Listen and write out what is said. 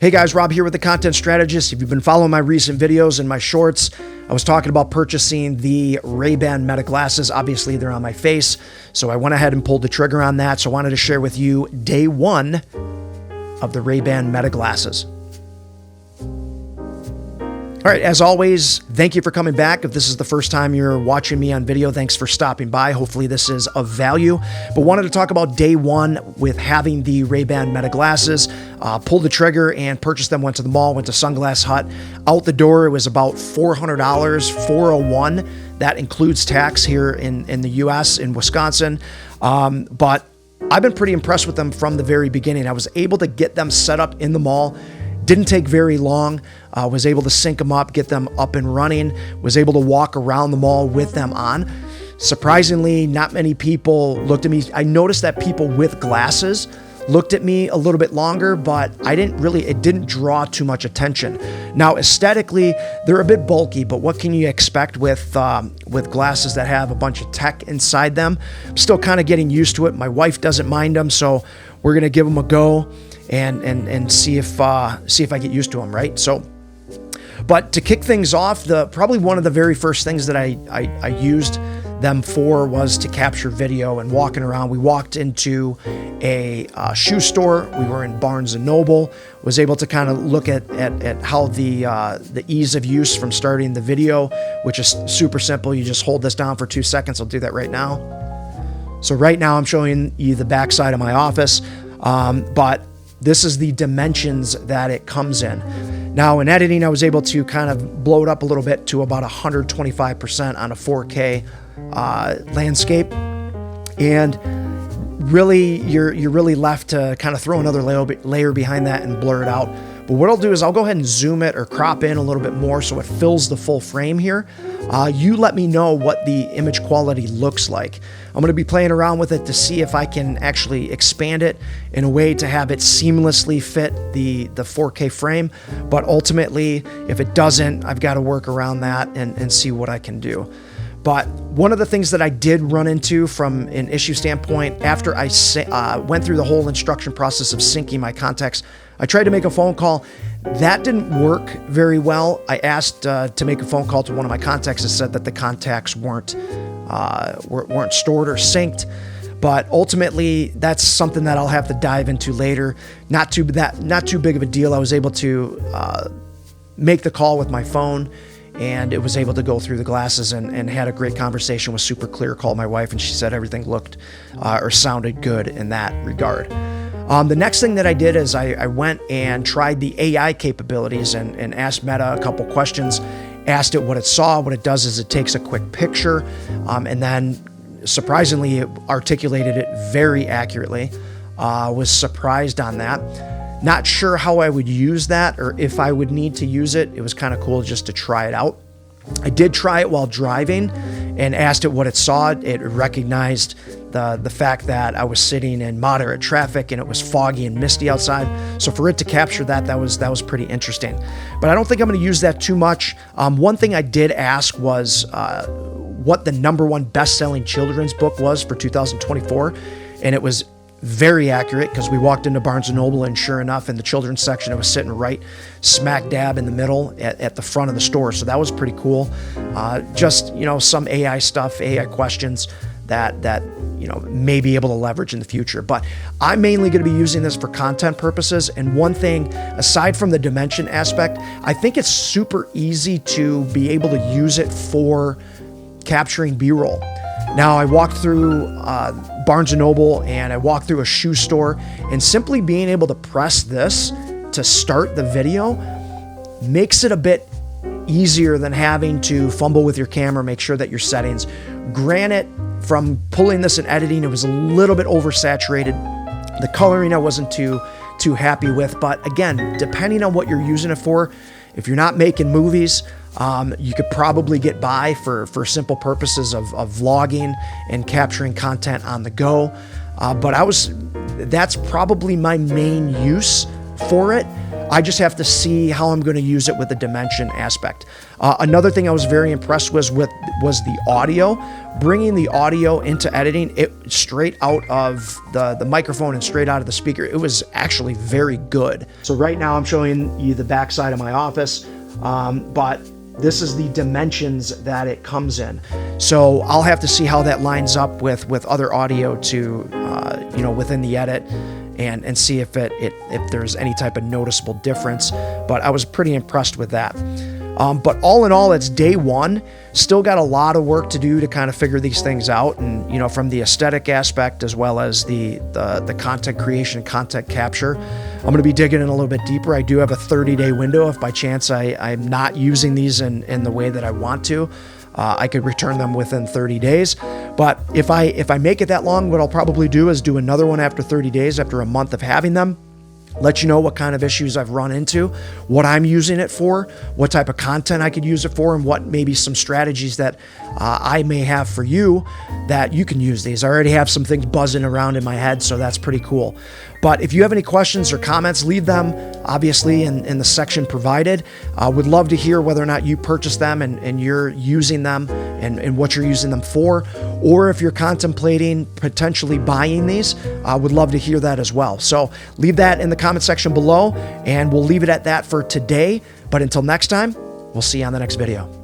Hey guys, Rob here with The Content Strategist. If you've been following my recent videos and my shorts, I was talking about purchasing the Ray-Ban Meta glasses. Obviously, they're on my face, so I went ahead and pulled the trigger on that. So I wanted to share with you day one of the Ray-Ban Meta glasses. All right, as always, thank you for coming back. If this is the first time you're watching me on video, thanks for stopping by. Hopefully this is of value. But wanted to talk about day one with having the Ray-Ban Meta glasses. Pulled the trigger and purchased them, went to the mall, went to Sunglass Hut. Out the door, it was about $400, $401. That includes tax here in the US, in Wisconsin. But I've been pretty impressed with them from the very beginning. I was able to get them set up in the mall. Didn't take very long. Was able to sync them up, get them up and running, was able to walk around the mall with them on. Surprisingly, not many people looked at me. I noticed that people with glasses looked at me a little bit longer, but it didn't draw too much attention. Now, aesthetically, they're a bit bulky, but what can you expect with glasses that have a bunch of tech inside them? I'm still kind of getting used to it. My wife doesn't mind them, so we're gonna give them a go and see if I get used to them, right? So, but to kick things off, probably one of the very first things that I used them for was to capture video and walking around. We walked into a shoe store. We were in Barnes & Noble. Was able to kind of look at how the ease of use from starting the video, which is super simple. You just hold this down for 2 seconds. I'll do that right now. So right now I'm showing you the back side of my office, but this is the dimensions that it comes in. Now in editing, I was able to kind of blow it up a little bit to about 125% on a 4K landscape. And really, you're really left to kind of throw another layer behind that and blur it out. But what I'll do is I'll go ahead and zoom it or crop in a little bit more so it fills the full frame here. You let me know what the image quality looks like. I'm going to be playing around with it to see if I can actually expand it in a way to have it seamlessly fit the 4K frame. But ultimately, if it doesn't, I've got to work around that and see what I can do. But one of the things that I did run into from an issue standpoint, after I went through the whole instruction process of syncing my contacts, I tried to make a phone call. That didn't work very well. I asked to make a phone call to one of my contacts that said that the contacts weren't stored or synced. But ultimately, that's something that I'll have to dive into later. Not too big of a deal. I was able to make the call with my phone, and it was able to go through the glasses and had a great conversation. Was super clear. Called my wife, and she said everything looked or sounded good in that regard. The next thing that I did is I went and tried the AI capabilities and asked Meta a couple questions, asked it what it saw. What it does is it takes a quick picture, and then surprisingly, it articulated it very accurately. Was surprised on that. Not sure how I would use that or if I would need to use it. It was kind of cool just to try it out. I did try it while driving and asked it what it saw. It recognized the fact that I was sitting in moderate traffic and it was foggy and misty outside. So for it to capture that was pretty interesting. But I don't think I'm going to use that too much. One thing I did ask was what the #1 best-selling children's book was for 2024, and it was very accurate because we walked into Barnes & Noble and sure enough, in the children's section, it was sitting right smack dab in the middle at the front of the store. So that was pretty cool. Just, some AI stuff, AI questions that may be able to leverage in the future. But I'm mainly going to be using this for content purposes. And one thing, aside from the dimension aspect, I think it's super easy to be able to use it for capturing B-roll. Now, I walked through Barnes & Noble and I walked through a shoe store, and simply being able to press this to start the video makes it a bit easier than having to fumble with your camera, make sure that your settings. Granted, from pulling this and editing, it was a little bit oversaturated. The coloring I wasn't too happy with, but again, depending on what you're using it for, if you're not making movies, you could probably get by for simple purposes of vlogging and capturing content on the go. But that's probably my main use for it. I just have to see how I'm going to use it with the dimension aspect. Another thing I was very impressed was the audio. Bringing the audio into editing it straight out of the microphone and straight out of the speaker, it was actually very good. So right now I'm showing you the back side of my office, but this is the dimensions that it comes in. So I'll have to see how that lines up with other audio to, within the edit, and see if there's any type of noticeable difference. But I was pretty impressed with that. But all in all, it's day one. Still got a lot of work to do to kind of figure these things out, and from the aesthetic aspect as well as the content creation, content capture. I'm going to be digging in a little bit deeper. I do have a 30-day window. If by chance I'm not using these in the way that I want to, I could return them within 30 days. But if I make it that long, what I'll probably do is do another one after 30 days, after a month of having them. Let you know what kind of issues I've run into, what I'm using it for, what type of content I could use it for, and what maybe some strategies that I may have for you that you can use these. I already have some things buzzing around in my head, so that's pretty cool. But if you have any questions or comments, leave them obviously in the section provided. Would love to hear whether or not you purchased them and you're using them and what you're using them for, or if you're contemplating potentially buying these, would love to hear that as well. So leave that in the comment section below, and we'll leave it at that for today. But until next time, we'll see you on the next video.